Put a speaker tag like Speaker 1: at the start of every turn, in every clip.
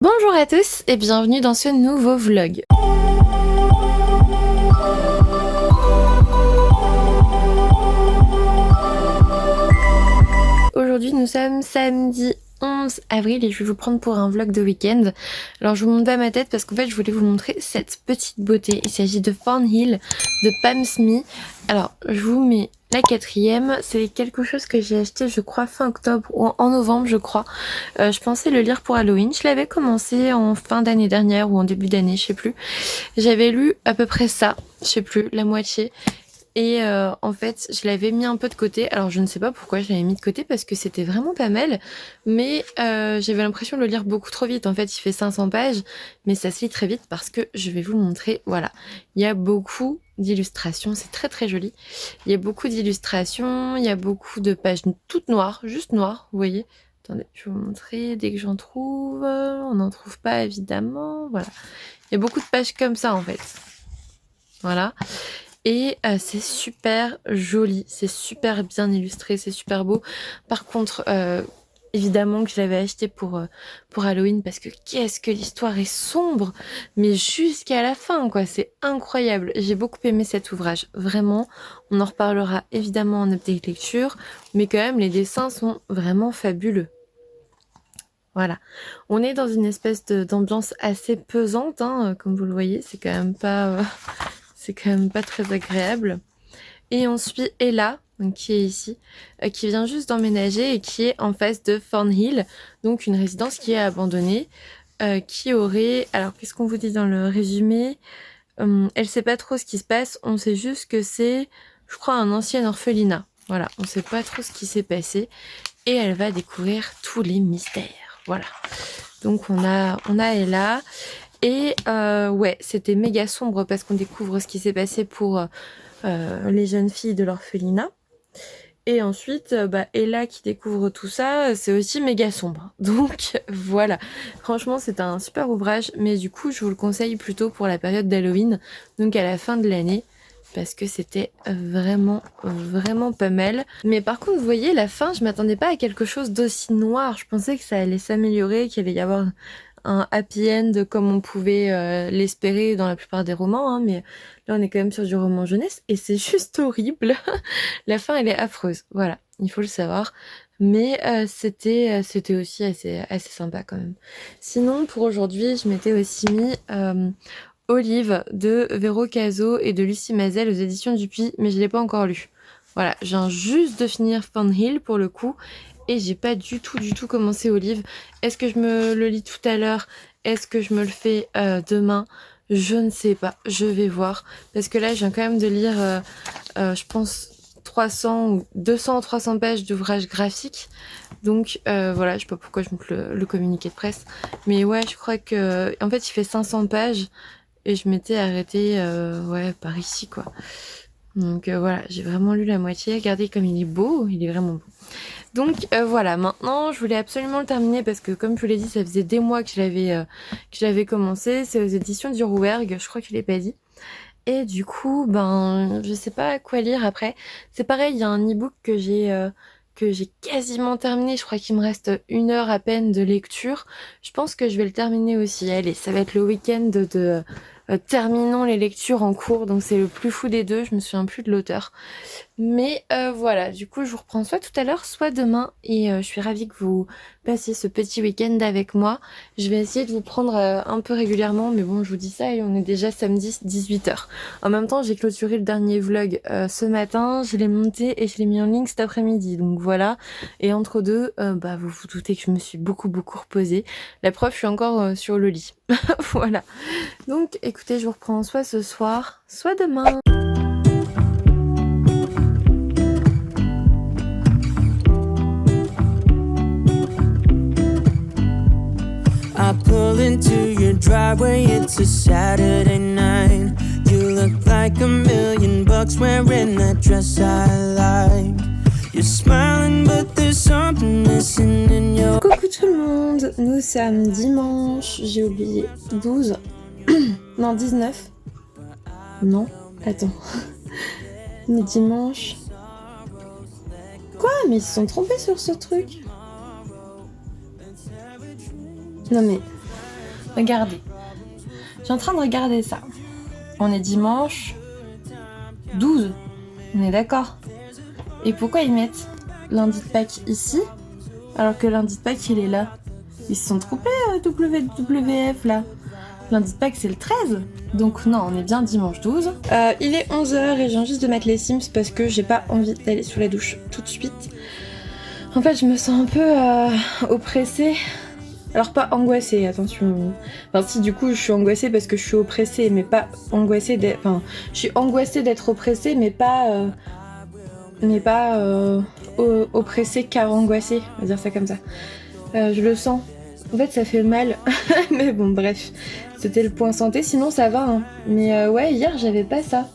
Speaker 1: Bonjour à tous et bienvenue dans ce nouveau vlog. Aujourd'hui nous sommes samedi 11 avril et je vais vous prendre pour un vlog de week-end. Alors je vous monte pas ma tête parce qu'en fait je voulais vous montrer cette petite beauté. Il s'agit de Thornhill de Pam Smith. Alors je vous mets la quatrième, c'est quelque chose que j'ai acheté je crois fin octobre ou en novembre je crois. Je pensais le lire pour Halloween, je l'avais commencé en fin d'année dernière ou en début d'année, je sais plus. J'avais lu à peu près ça, je sais plus, la moitié. Et en fait, je l'avais mis un peu de côté. Alors, je ne sais pas pourquoi je l'avais mis de côté parce que c'était vraiment pas mal. Mais j'avais l'impression de le lire beaucoup trop vite. En fait, il fait 500 pages, mais ça se lit très vite parce que je vais vous le montrer. Voilà, il y a beaucoup d'illustrations. C'est très très joli. Il y a beaucoup d'illustrations. Il y a beaucoup de pages toutes noires, juste noires, vous voyez. Attendez, je vais vous montrer dès que j'en trouve. On n'en trouve pas évidemment. Voilà, il y a beaucoup de pages comme ça en fait. Voilà. Et c'est super joli, c'est super bien illustré, c'est super beau. Par contre, évidemment que je l'avais acheté pour Halloween parce que qu'est-ce que l'histoire est sombre, mais jusqu'à la fin, quoi, c'est incroyable. J'ai beaucoup aimé cet ouvrage, vraiment. On en reparlera évidemment en update lecture, mais quand même, les dessins sont vraiment fabuleux. Voilà, on est dans une espèce d'ambiance assez pesante, hein, comme vous le voyez, c'est quand même pas... C'est quand même pas très agréable. Et on suit Ella, donc qui est ici, qui vient juste d'emménager et qui est en face de Thornhill, donc une résidence qui est abandonnée, qui aurait... Alors, qu'est-ce qu'on vous dit dans le résumé? Elle sait pas trop ce qui se passe, on sait juste que c'est, je crois, un ancien orphelinat. Voilà, on sait pas trop ce qui s'est passé. Et elle va découvrir tous les mystères. Voilà. Donc on a Ella... Et ouais, c'était méga sombre parce qu'on découvre ce qui s'est passé pour les jeunes filles de l'orphelinat. Et ensuite, Ella qui découvre tout ça, c'est aussi méga sombre. Donc voilà, franchement c'est un super ouvrage, mais du coup je vous le conseille plutôt pour la période d'Halloween, donc à la fin de l'année, parce que c'était vraiment pas mal. Mais par contre vous voyez, la fin, je m'attendais pas à quelque chose d'aussi noir, je pensais que ça allait s'améliorer, qu'il allait y avoir un happy end comme on pouvait l'espérer dans la plupart des romans, hein, mais là on est quand même sur du roman jeunesse et c'est juste horrible. La fin elle est affreuse, voilà, il faut le savoir. Mais c'était aussi assez sympa quand même. Sinon pour aujourd'hui je m'étais aussi mis Olive de Véro Cazot et de Lucie Mazel aux éditions Dupuis, mais je l'ai pas encore lu. Voilà, je viens juste de finir Thornhill pour le coup et j'ai pas du tout commencé Olive. Est-ce que je me le lis tout à l'heure? Est-ce que je me le fais demain? Je ne sais pas, je vais voir. Parce que là, je viens quand même de lire, je pense, 300 ou 200 300 pages d'ouvrage graphique. Donc voilà, je sais pas pourquoi je montre le communiqué de presse. Mais ouais, je crois que... En fait, il fait 500 pages et je m'étais arrêtée ouais, par ici, quoi. Donc voilà, j'ai vraiment lu la moitié. Regardez comme il est beau, il est vraiment beau. Donc voilà, maintenant je voulais absolument le terminer parce que comme je vous l'ai dit, ça faisait des mois que je l'avais commencé. C'est aux éditions du Rouergue, je crois qu'il est pas dit. Et du coup, ben je sais pas quoi lire après. C'est pareil, il y a un e-book que j'ai quasiment terminé. Je crois qu'il me reste 1 heure à peine de lecture. Je pense que je vais le terminer aussi. Allez, ça va être le week-end de terminons les lectures en cours. Donc c'est le plus fou des deux. Je me souviens plus de l'auteur. Mais voilà, du coup je vous reprends soit tout à l'heure, soit demain. Et je suis ravie que vous passiez ce petit week-end avec moi. Je vais essayer de vous prendre un peu régulièrement. Mais bon, je vous dis ça et on est déjà samedi 18h. En même temps, j'ai clôturé le dernier vlog ce matin. Je l'ai monté et je l'ai mis en ligne cet après-midi. Donc voilà. Et entre deux, vous vous doutez que je me suis beaucoup reposée. La preuve, je suis encore sur le lit. Voilà. Donc écoutez, je vous reprends soit ce soir, soit demain.
Speaker 2: I pull into your driveway, it's a Saturday night. You look like $1,000,000 wearing that dress I like. You're smiling but there's something missing in your...
Speaker 1: Coucou tout le monde, nous sommes dimanche, j'ai oublié, 12, non 19, non, attends, on est dimanche, quoi, mais ils se sont trompés sur ce truc. Non mais, Regardez. Je suis en train de regarder ça. On est dimanche 12. On est d'accord. Et pourquoi ils mettent lundi de Pâques ici alors que lundi de Pâques il est là? Ils se sont trompés WWF là. Lundi de Pâques c'est le 13. Donc non, on est bien dimanche 12. Il est 11h et je viens juste de mettre les Sims parce que j'ai pas envie d'aller sous la douche tout de suite. En fait je me sens un peu oppressée. Alors pas angoissée, attention. Enfin si, du coup je suis angoissée parce que je suis oppressée, mais pas angoissée d'être... Enfin, je suis angoissée d'être oppressée, mais pas oppressée car angoissée, on va dire ça comme ça. Je le sens. En fait ça fait mal, mais bon bref. C'était le point santé, sinon ça va. Hein. Mais ouais, hier j'avais pas ça.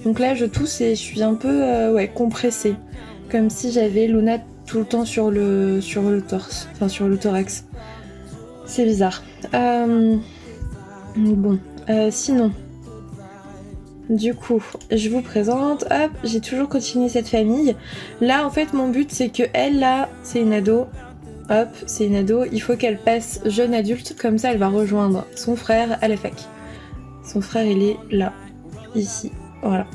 Speaker 1: Donc là je tousse et je suis un peu compressée. Comme si j'avais Luna tout le temps sur le torse, enfin sur le thorax. C'est bizarre. Bon, sinon, du coup, je vous présente. Hop, j'ai toujours continué cette famille. Là, en fait, mon but, c'est que elle, là, c'est une ado. Hop, c'est une ado. Il faut qu'elle passe jeune adulte, comme ça, elle va rejoindre son frère à la fac. Son frère, il est là, ici. Voilà.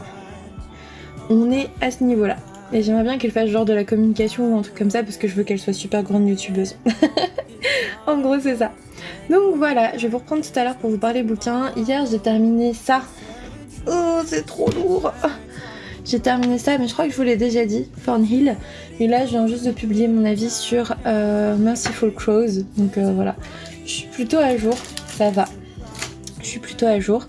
Speaker 1: On est à ce niveau-là. Et j'aimerais bien qu'elle fasse genre de la communication ou un truc comme ça parce que je veux qu'elle soit super grande youtubeuse. En gros c'est ça. Donc voilà, je vais vous reprendre tout à l'heure pour vous parler bouquin. Hier j'ai terminé ça. Oh c'est trop lourd. J'ai terminé ça mais je crois que je vous l'ai déjà dit, Thornhill. Et là je viens juste de publier mon avis sur Merciful Crows. Donc voilà, je suis plutôt à jour, ça va. Je suis plutôt à jour.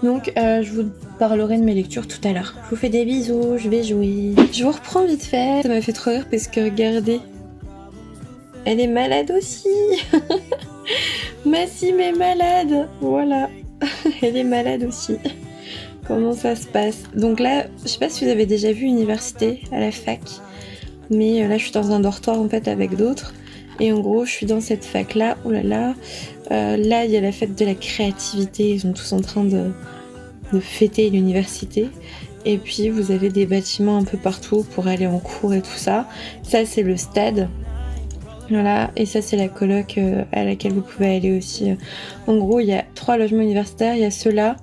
Speaker 1: Donc je vous parlerai de mes lectures tout à l'heure. Je vous fais des bisous, je vais jouer. Je vous reprends vite fait. Ça m'a fait trop rire parce que regardez, elle est malade aussi. Massim est malade. Voilà, elle est malade aussi. Comment ça se passe? Donc là, je sais pas si vous avez déjà vu Université à la fac, mais là je suis dans un dortoir en fait avec d'autres. Et en gros, je suis dans cette fac là. Oh là là. Là, il y a la fête de la créativité. Ils sont tous en train de fêter l'université. Et puis, vous avez des bâtiments un peu partout pour aller en cours et tout ça. Ça, c'est le stade. Voilà. Et ça, c'est la coloc à laquelle vous pouvez aller aussi. En gros, il y a 3 logements universitaires. Il y a ceux-là.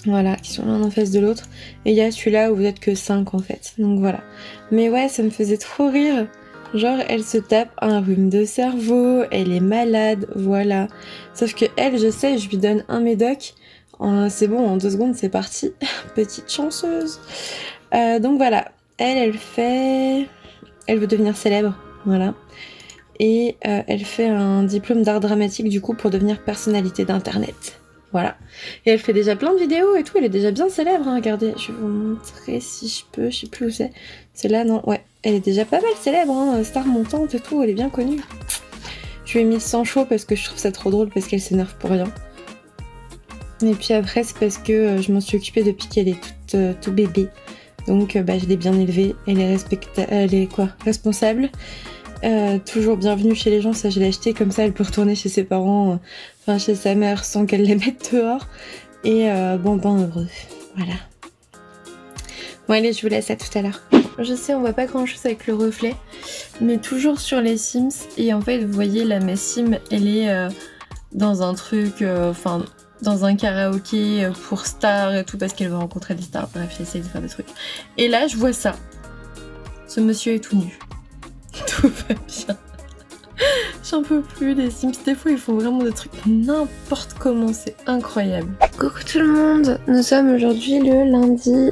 Speaker 1: Voilà, qui sont l'un en face de l'autre. Et il y a celui-là où vous êtes que 5 en fait. Donc voilà. Mais ouais, ça me faisait trop rire. Genre, elle se tape un rhume de cerveau, elle est malade, voilà. Sauf que elle, je sais, je lui donne un médoc, c'est bon, en 2 secondes, c'est parti. Petite chanceuse. Donc voilà, elle veut devenir célèbre, voilà. Et elle fait un diplôme d'art dramatique, du coup, pour devenir personnalité d'internet. Voilà. Et elle fait déjà plein de vidéos et tout, elle est déjà bien célèbre, hein. Regardez, je vais vous montrer si je peux, je sais plus où c'est. C'est là, non, ouais. Elle est déjà pas mal célèbre, hein, star montante et tout, elle est bien connue. Je lui ai mis sans chaud parce que je trouve ça trop drôle parce qu'elle s'énerve pour rien. Et puis après, c'est parce que je m'en suis occupée depuis qu'elle est toute bébé. Donc je l'ai bien élevée, elle est responsable. Toujours bienvenue chez les gens, ça je l'ai acheté, comme ça elle peut retourner chez ses parents, enfin chez sa mère sans qu'elle les mette dehors. Et bon heureux, voilà. Bon allez, je vous laisse à tout à l'heure. Je sais, on voit pas grand chose avec le reflet, mais toujours sur les Sims. Et en fait, vous voyez, la Massim, elle est dans un truc, dans un karaoké pour stars et tout, parce qu'elle veut rencontrer des stars. Bref, j'essaie de faire des trucs. Et là, je vois ça. Ce monsieur est tout nu. Tout va bien. J'en peux plus, les Sims. Des fois, ils font vraiment des trucs n'importe comment. C'est incroyable. Coucou tout le monde. Nous sommes aujourd'hui le lundi...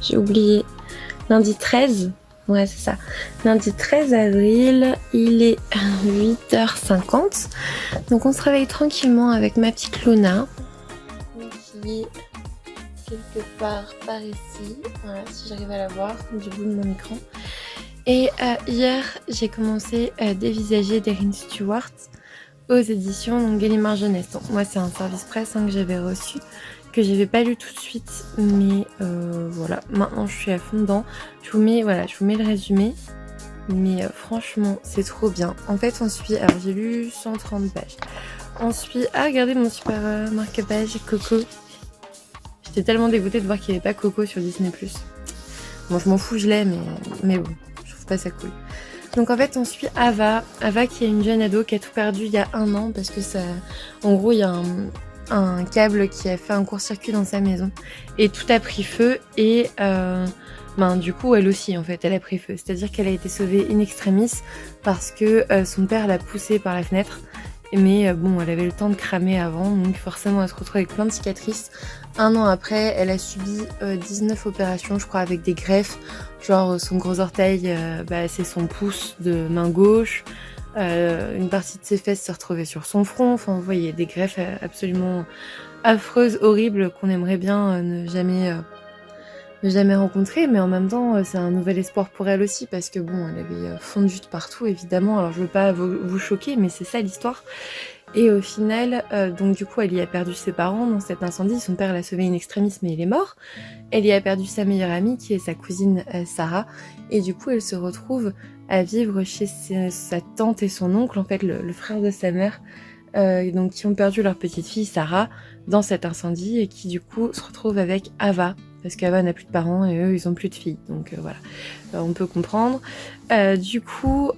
Speaker 1: J'ai oublié. Lundi 13. Ouais, c'est ça. Lundi 13 avril. Il est 8h50. Donc, on se réveille tranquillement avec ma petite Luna. Qui est quelque part par ici. Voilà, si j'arrive à la voir du bout de mon écran. Et hier, j'ai commencé à dévisager d'Erin Stewart aux éditions donc Gallimard Jeunesse. Donc, moi, c'est un service presse que j'avais reçu, que j'avais pas lu tout de suite, mais voilà, maintenant je suis à fond dedans. Je vous mets le résumé, mais franchement, c'est trop bien. En fait, on suit, alors j'ai lu 130 pages. On suit, regardez mon super marque-page Coco. J'étais tellement dégoûtée de voir qu'il n'y avait pas Coco sur Disney+. Bon, je m'en fous, je l'ai, mais bon. Pas ça cool. Donc en fait on suit Ava qui est une jeune ado qui a tout perdu il y a 1 an parce que ça, en gros il y a un câble qui a fait un court-circuit dans sa maison et tout a pris feu et du coup elle aussi en fait elle a pris feu, c'est-à-dire qu'elle a été sauvée in extremis parce que son père l'a poussée par la fenêtre. Mais bon, elle avait le temps de cramer avant, donc forcément elle se retrouve avec plein de cicatrices. 1 an après, elle a subi 19 opérations, je crois, avec des greffes. Genre son gros orteil, c'est son pouce de main gauche. Une partie de ses fesses s'est retrouvée sur son front. Enfin, vous voyez, des greffes absolument affreuses, horribles, qu'on aimerait bien ne jamais rencontrer, mais en même temps c'est un nouvel espoir pour elle aussi parce que bon, elle avait fondu de partout évidemment. Alors je veux pas vous choquer, mais c'est ça l'histoire. Et au final, donc du coup elle y a perdu ses parents dans cet incendie. Son père l'a sauvé in extremis mais il est mort. Elle y a perdu sa meilleure amie qui est sa cousine Sarah, et du coup elle se retrouve à vivre chez sa tante et son oncle, en fait le frère de sa mère, donc qui ont perdu leur petite fille Sarah dans cet incendie et qui du coup se retrouve avec Ava. Parce qu'Ava n'a plus de parents et eux, ils ont plus de filles. Donc voilà, on peut comprendre. Du coup,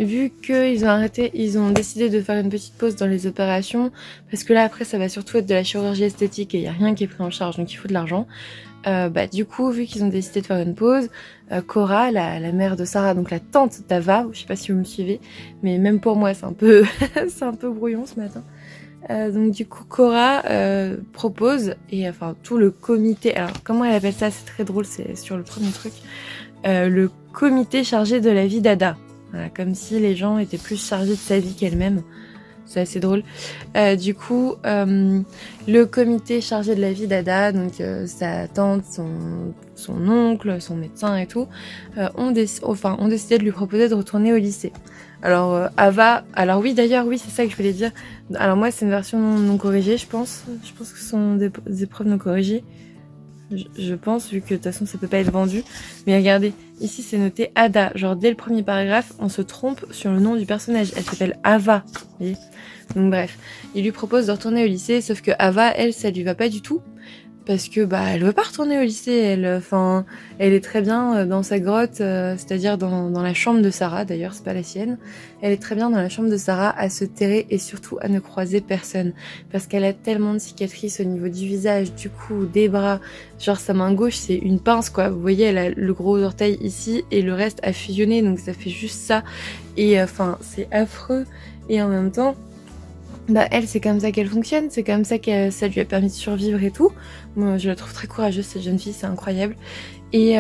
Speaker 1: vu ils ont décidé de faire une petite pause dans les opérations, parce que là, après, ça va surtout être de la chirurgie esthétique et il n'y a rien qui est pris en charge, donc il faut de l'argent. Du coup, vu qu'ils ont décidé de faire une pause, Cora, la mère de Sarah, donc la tante d'Ava, je sais pas si vous me suivez, mais même pour moi, c'est un peu, c'est un peu brouillon ce matin. Donc du coup Cora propose, et enfin tout le comité, alors comment elle appelle ça, c'est très drôle, c'est sur le premier truc, le comité chargé de la vie d'Ada, voilà, comme si les gens étaient plus chargés de sa vie qu'elle-même, c'est assez drôle. Du coup le comité chargé de la vie d'Ada, donc sa tante, son oncle, son médecin et tout, ont décidé de lui proposer de retourner au lycée. Alors Ava, alors oui d'ailleurs oui c'est ça que je voulais dire. Alors moi c'est une version non corrigée je pense que ce sont des épreuves non corrigées. Je pense, vu que de toute façon ça peut pas être vendu. Mais regardez, ici c'est noté Ada. Genre dès le premier paragraphe on se trompe sur le nom du personnage. Elle s'appelle Ava. Vous voyez. Donc bref, il lui propose de retourner au lycée, sauf que Ava, elle, ça lui va pas du tout. Parce que elle veut pas retourner au lycée, elle est très bien dans sa grotte, c'est-à-dire dans la chambre de Sarah, d'ailleurs c'est pas la sienne. Elle est très bien dans la chambre de Sarah à se terrer et surtout à ne croiser personne, parce qu'elle a tellement de cicatrices au niveau du visage, du cou, des bras. Genre sa main gauche c'est une pince quoi, vous voyez elle a le gros orteil ici et le reste a fusionné, donc ça fait juste ça. Et c'est affreux, et en même temps elle, c'est comme ça qu'elle fonctionne, c'est comme ça que ça lui a permis de survivre et tout. Moi, je la trouve très courageuse, cette jeune fille, c'est incroyable. Et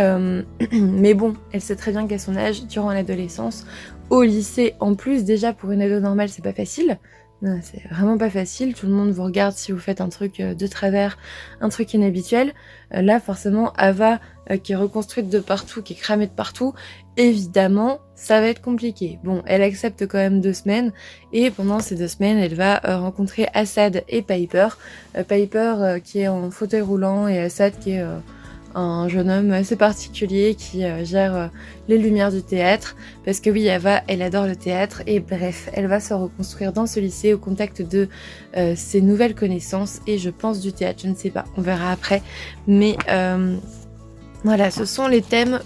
Speaker 1: mais bon, elle sait très bien qu'à son âge, durant l'adolescence, au lycée, en plus, déjà pour une ado normale, c'est pas facile. Non, c'est vraiment pas facile. Tout le monde vous regarde si vous faites un truc de travers, un truc inhabituel. Là, forcément, Ava, qui est reconstruite de partout, qui est cramée de partout, évidemment, ça va être compliqué. Bon, elle accepte quand même 2 semaines, et pendant ces 2 semaines, elle va rencontrer Assad et Piper. Piper qui est en fauteuil roulant, et Assad qui est un jeune homme assez particulier qui gère les lumières du théâtre, parce que oui, Ava, elle adore le théâtre, et bref, elle va se reconstruire dans ce lycée au contact de ses nouvelles connaissances, et je pense du théâtre, je ne sais pas, on verra après, mais voilà, ce sont les thèmes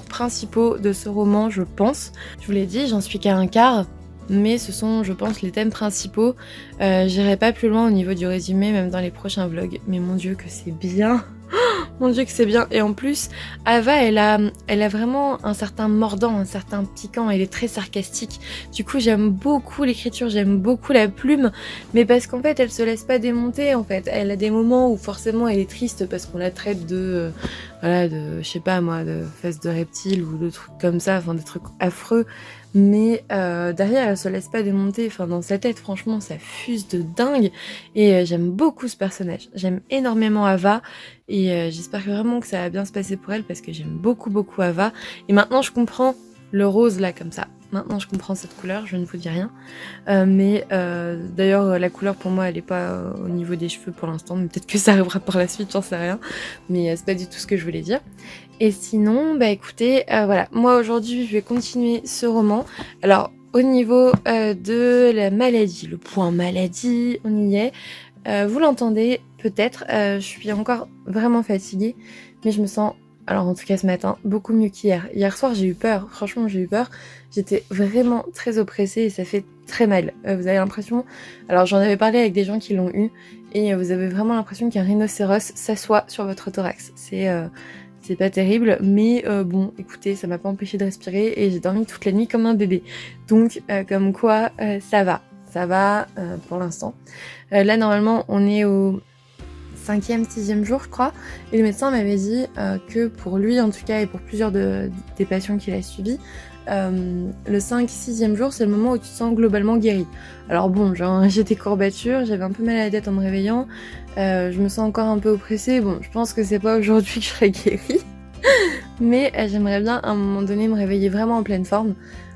Speaker 1: principaux de ce roman, je pense. Je vous l'ai dit, j'en suis qu'à un quart, mais ce sont, je pense, les thèmes principaux. J'irai pas plus loin au niveau du résumé, même dans les prochains vlogs, mais mon Dieu que c'est bien. Mon Dieu que c'est bien. Et en plus, Ava, elle a vraiment un certain mordant, un certain piquant. Elle est très sarcastique. Du coup, j'aime beaucoup l'écriture, j'aime beaucoup la plume. Mais parce qu'en fait, elle se laisse pas démonter. En fait, elle a des moments où forcément elle est triste parce qu'on la traite de je sais pas moi, de fesses de reptiles ou de trucs comme ça, enfin des trucs affreux. Mais derrière, elle se laisse pas démonter. Enfin, dans sa tête, franchement, ça fuse de dingue. Et j'aime beaucoup ce personnage. J'aime énormément Ava. Et j'espère vraiment que ça va bien se passer pour elle parce que j'aime beaucoup, beaucoup Ava. Et maintenant, je comprends le rose là, comme ça. Maintenant, je comprends cette couleur, je ne vous dis rien. D'ailleurs, la couleur pour moi, elle est pas au niveau des cheveux pour l'instant. Mais peut-être que ça arrivera par la suite, j'en sais rien. Mais c'est pas du tout ce que je voulais dire. Et sinon, écoutez, voilà. Moi, aujourd'hui, je vais continuer ce roman. Alors, au niveau de la maladie, le point maladie, on y est. Vous l'entendez peut-être, je suis encore vraiment fatiguée, mais je me sens Alors en tout cas ce matin, beaucoup mieux qu'hier. Hier soir j'ai eu peur, franchement j'ai eu peur. J'étais vraiment très oppressée et ça fait très mal. Vous avez l'impression... Alors j'en avais parlé avec des gens qui l'ont eu et vous avez vraiment l'impression qu'un rhinocéros s'assoit sur votre thorax. C'est pas terrible, mais bon, écoutez, ça m'a pas empêché de respirer et j'ai dormi toute la nuit comme un bébé. Donc comme quoi ça va pour l'instant. Là normalement on est au 5e, 6e jour je crois, et le médecin m'avait dit que pour lui en tout cas et pour plusieurs des patients qu'il a suivis, le 5-6e jour c'est le moment où tu te sens globalement guéri. Alors bon, j'ai des courbatures, j'avais un peu mal à la tête en me réveillant, je me sens encore un peu oppressée, bon je pense que c'est pas aujourd'hui que je serai guérie, mais j'aimerais bien à un moment donné me réveiller vraiment en pleine forme,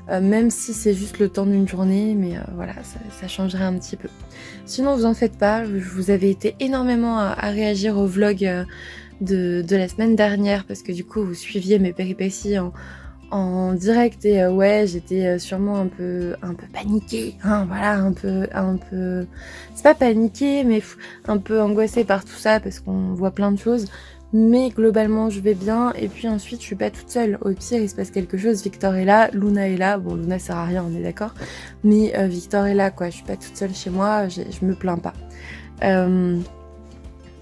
Speaker 1: même si c'est juste le temps d'une journée, mais voilà, ça changerait un petit peu. Sinon, vous en faites pas, vous avez été énormément à réagir au vlog de la semaine dernière, parce que du coup, vous suiviez mes péripéties en direct, et ouais, j'étais sûrement un peu paniquée, hein, voilà, un peu, c'est pas paniquée, mais un peu angoissée par tout ça, parce qu'on voit plein de choses. Mais globalement je vais bien, et puis ensuite je suis pas toute seule. Au pire il se passe quelque chose, Victor est là, Luna est là, bon Luna sert à rien on est d'accord, mais Victor est là quoi, je suis pas toute seule chez moi, je me plains pas.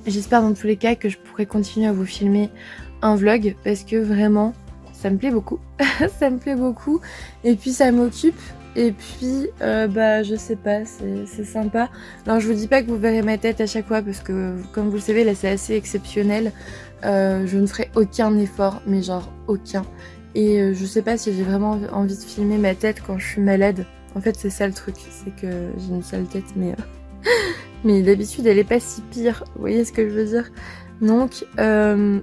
Speaker 1: J'espère dans tous les cas que je pourrai continuer à vous filmer un vlog, parce que vraiment ça me plaît beaucoup, ça me plaît beaucoup, et puis ça m'occupe. Et puis, je sais pas, c'est sympa. Alors je vous dis pas que vous verrez ma tête à chaque fois, parce que comme vous le savez, là c'est assez exceptionnel. Je ne ferai aucun effort, mais genre aucun. Et je sais pas si j'ai vraiment envie de filmer ma tête quand je suis malade. En fait c'est ça le truc, c'est que j'ai une sale tête, mais mais d'habitude elle est pas si pire, vous voyez ce que je veux dire. Donc on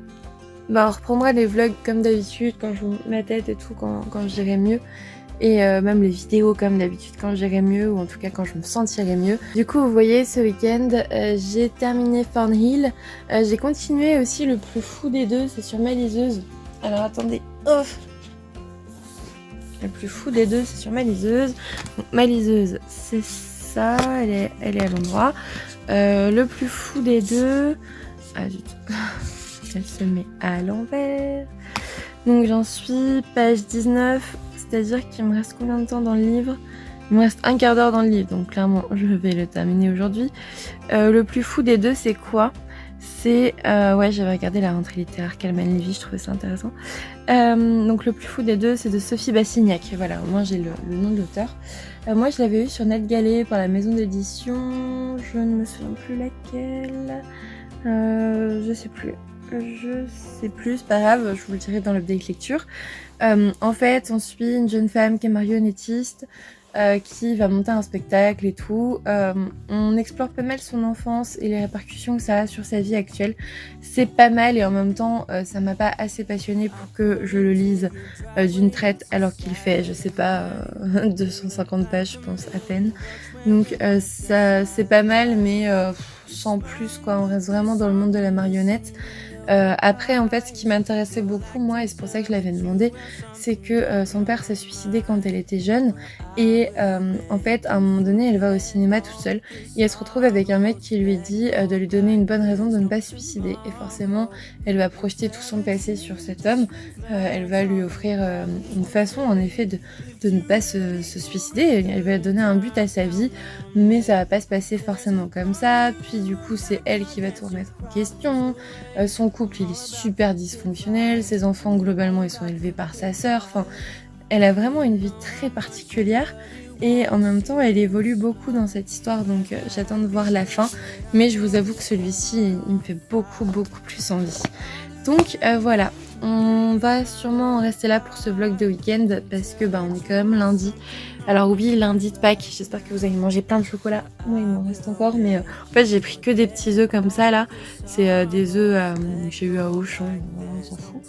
Speaker 1: reprendra les vlogs comme d'habitude, quand je monte ma tête et tout, quand j'irai mieux. Et même les vidéos comme d'habitude quand j'irai mieux, ou en tout cas quand je me sentirai mieux. Du coup vous voyez ce week-end j'ai terminé Thornhill, j'ai continué aussi le plus fou des deux, c'est sur ma liseuse. Alors attendez, le plus fou des deux c'est sur ma liseuse. Donc ma liseuse c'est ça, elle est à l'endroit. Le plus fou des deux... Ah zut, elle se met à l'envers. Donc j'en suis page 19. C'est-à-dire qu'il me reste combien de temps dans le livre ? Il me reste un quart d'heure dans le livre, donc clairement je vais le terminer aujourd'hui. Le plus fou des deux c'est quoi ? C'est... ouais, j'avais regardé la rentrée littéraire Calman Levy, je trouvais ça intéressant. Donc le plus fou des deux c'est de Sophie Bassignac, voilà, au moins j'ai le nom de l'auteur. Moi je l'avais eu sur NetGalley par la maison d'édition, je ne me souviens plus laquelle, je sais plus, c'est pas grave, je vous le dirai dans l'update lecture. En fait, on suit une jeune femme qui est marionnettiste, qui va monter un spectacle et tout. On explore pas mal son enfance et les répercussions que ça a sur sa vie actuelle. C'est pas mal, et en même temps, ça m'a pas assez passionnée pour que je le lise d'une traite, alors qu'il fait, je sais pas, 250 pages, je pense, à peine. Donc ça, c'est pas mal, mais sans plus, quoi. On reste vraiment dans le monde de la marionnette. Après en fait ce qui m'intéressait beaucoup moi, et c'est pour ça que je l'avais demandé, c'est que son père s'est suicidé quand elle était jeune, et en fait à un moment donné elle va au cinéma toute seule et elle se retrouve avec un mec qui lui dit de lui donner une bonne raison de ne pas se suicider, et forcément elle va projeter tout son passé sur cet homme, elle va lui offrir une façon en effet de ne pas se suicider, elle va donner un but à sa vie, mais ça va pas se passer forcément comme ça. Puis du coup c'est elle qui va tout remettre en question, son couple il est super dysfonctionnel, ses enfants globalement ils sont élevés par sa sœur, enfin elle a vraiment une vie très particulière, et en même temps elle évolue beaucoup dans cette histoire, donc j'attends de voir la fin, mais je vous avoue que celui-ci il me fait beaucoup plus envie. Donc voilà, on va sûrement rester là pour ce vlog de week-end, parce que on est quand même lundi. Alors oui, lundi de Pâques, j'espère que vous avez mangé plein de chocolat. Moi il m'en reste encore, mais en fait j'ai pris que des petits œufs comme ça là. C'est des œufs que j'ai eu à Auchan, on s'en fout.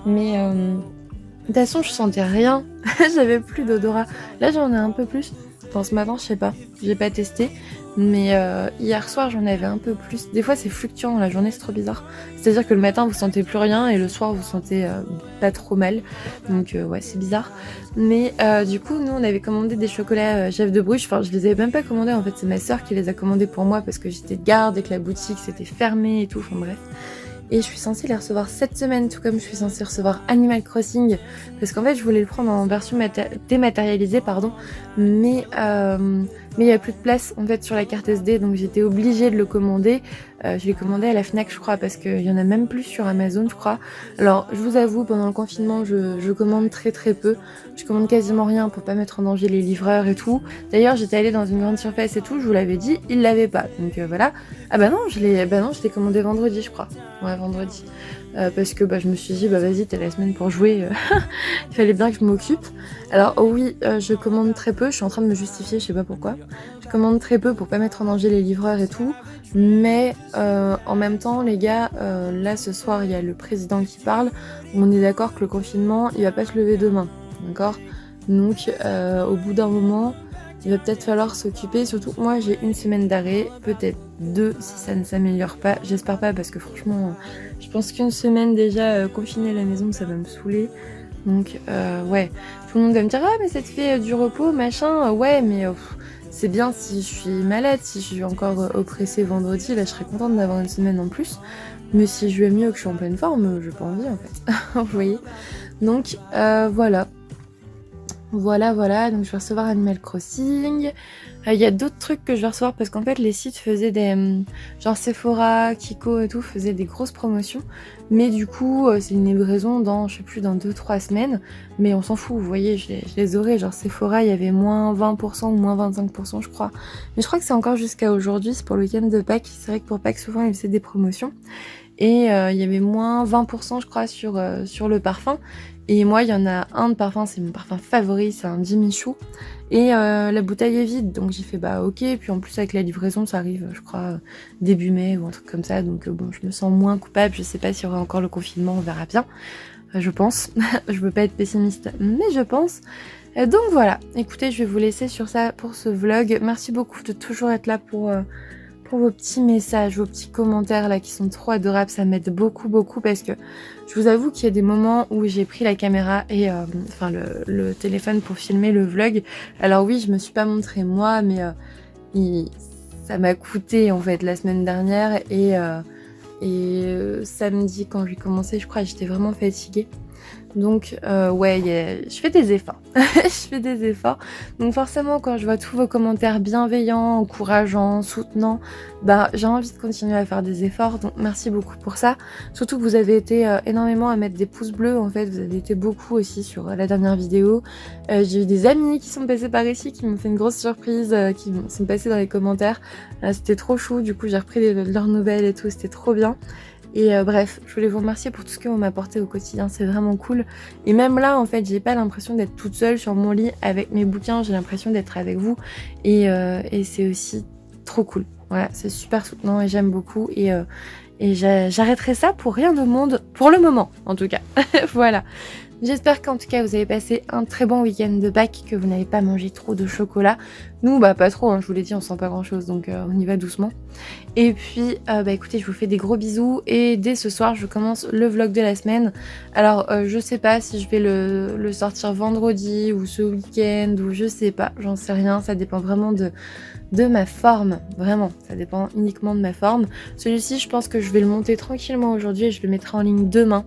Speaker 1: Mais de toute façon je sentais rien, j'avais plus d'odorat. Là j'en ai un peu plus, enfin ce matin je sais pas, j'ai pas testé. Mais hier soir j'en avais un peu plus. Des fois c'est fluctuant dans la journée, c'est trop bizarre. C'est-à-dire que le matin vous sentez plus rien et le soir vous sentez pas trop mal. Donc ouais c'est bizarre. Mais du coup nous on avait commandé des chocolats Jeff de Bruges. Enfin je les avais même pas commandés en fait, c'est ma soeur qui les a commandés pour moi parce que j'étais de garde et que la boutique s'était fermée et tout. Enfin bref. et je suis censée les recevoir cette semaine, tout comme je suis censée recevoir Animal Crossing, parce qu'en fait je voulais le prendre en version dématérialisée, pardon, mais il n'y a plus de place en fait sur la carte SD, donc j'étais obligée de le commander. Je l'ai commandé à la Fnac, je crois, parce qu'il y en a même plus sur Amazon, je crois. Alors, je vous avoue, pendant le confinement, je commande très très peu. Je commande quasiment rien pour pas mettre en danger les livreurs et tout. D'ailleurs, j'étais allée dans une grande surface et tout, je vous l'avais dit, ils l'avaient pas. Donc voilà. Ah bah non, je l'ai commandé vendredi, je crois. Ouais, vendredi. Parce que je me suis dit, vas-y, t'as la semaine pour jouer. Il fallait bien que je m'occupe. Alors oui, je commande très peu. Je suis en train de me justifier, je sais pas pourquoi. Je commande très peu pour pas mettre en danger les livreurs et tout. Mais en même temps, les gars, là ce soir, il y a le président qui parle. On est d'accord que le confinement, il va pas se lever demain. D'accord ? Donc au bout d'un moment, il va peut-être falloir s'occuper. Surtout, moi, j'ai une semaine d'arrêt, peut-être 2 si ça ne s'améliore pas. J'espère pas parce que franchement, je pense qu'une semaine déjà confinée à la maison, ça va me saouler. Donc ouais, tout le monde va me dire ah mais ça te fait du repos, machin. Ouais, mais c'est bien si je suis malade, si je suis encore oppressée vendredi, là je serais contente d'avoir une semaine en plus. Mais si je vais mieux, que je suis en pleine forme, j'ai pas envie en fait. Vous voyez ? Donc voilà. Voilà, donc je vais recevoir Animal Crossing. Il y a d'autres trucs que je vais recevoir parce qu'en fait les sites faisaient des... genre Sephora, Kiko et tout faisaient des grosses promotions. Mais du coup c'est une livraison dans, je sais plus, dans 2-3 semaines. Mais on s'en fout, vous voyez, je les aurai. Genre Sephora, il y avait moins 20% ou moins 25% je crois. Mais je crois que c'est encore jusqu'à aujourd'hui, c'est pour le week-end de Pâques. C'est vrai que pour Pâques souvent ils faisaient des promotions. Et il y avait moins 20% je crois sur le parfum. Et moi, il y en a un de parfum, c'est mon parfum favori, c'est un Jimmy Choo. Et la bouteille est vide, donc j'ai fait ok. Et puis en plus, avec la livraison, ça arrive, je crois, début mai ou un truc comme ça. Donc bon, je me sens moins coupable. Je sais pas s'il y aura encore le confinement, on verra bien. Je pense. Je veux pas être pessimiste, mais je pense. Donc voilà, écoutez, je vais vous laisser sur ça pour ce vlog. Merci beaucoup de toujours être là pour vos petits messages, vos petits commentaires là qui sont trop adorables. Ça m'aide beaucoup parce que je vous avoue qu'il y a des moments où j'ai pris la caméra et le téléphone pour filmer le vlog. Alors oui, je me suis pas montrée moi, mais ça m'a coûté en fait la semaine dernière et samedi quand j'ai commencé, je crois que j'étais vraiment fatiguée. Donc ouais, je fais des efforts. Je fais des efforts. Donc forcément, quand je vois tous vos commentaires bienveillants, encourageants, soutenants, j'ai envie de continuer à faire des efforts. Donc merci beaucoup pour ça. Surtout que vous avez été énormément à mettre des pouces bleus. En fait, vous avez été beaucoup aussi sur la dernière vidéo. J'ai eu des amis qui sont passés par ici, qui m'ont fait une grosse surprise, qui sont passés dans les commentaires. C'était trop chou. Du coup, j'ai repris leurs nouvelles et tout. C'était trop bien. Et bref, je voulais vous remercier pour tout ce que vous m'apportez au quotidien, c'est vraiment cool. Et même là, en fait, j'ai pas l'impression d'être toute seule sur mon lit avec mes bouquins, j'ai l'impression d'être avec vous. Et c'est aussi trop cool. Voilà, c'est super soutenant et j'aime beaucoup. Et j'arrêterai ça pour rien au monde, pour le moment, en tout cas. Voilà. J'espère qu'en tout cas vous avez passé un très bon week-end de Pâques, que vous n'avez pas mangé trop de chocolat. Nous, pas trop, hein, je vous l'ai dit, on sent pas grand chose, donc on y va doucement. Et puis, écoutez, je vous fais des gros bisous, et dès ce soir, je commence le vlog de la semaine. Alors, je sais pas si je vais le sortir vendredi, ou ce week-end, ou je sais pas, j'en sais rien, ça dépend vraiment de ma forme, vraiment, ça dépend uniquement de ma forme. Celui-ci, je pense que je vais le monter tranquillement aujourd'hui, et je le mettrai en ligne demain.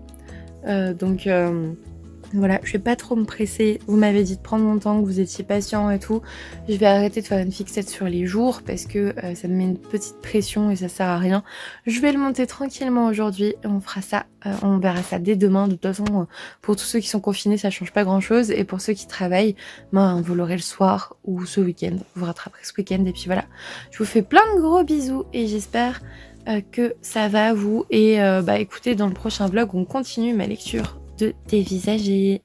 Speaker 1: Voilà, je vais pas trop me presser. Vous m'avez dit de prendre mon temps, que vous étiez patient et tout. Je vais arrêter de faire une fixette sur les jours parce que ça me met une petite pression et ça sert à rien. Je vais le monter tranquillement aujourd'hui et on fera ça. On verra ça dès demain. De toute façon, pour tous ceux qui sont confinés, ça change pas grand chose. Et pour ceux qui travaillent, vous l'aurez le soir ou ce week-end. Vous rattraperez ce week-end et puis voilà. Je vous fais plein de gros bisous et j'espère que ça va à vous. Et écoutez, dans le prochain vlog, on continue ma lecture de Dévisager.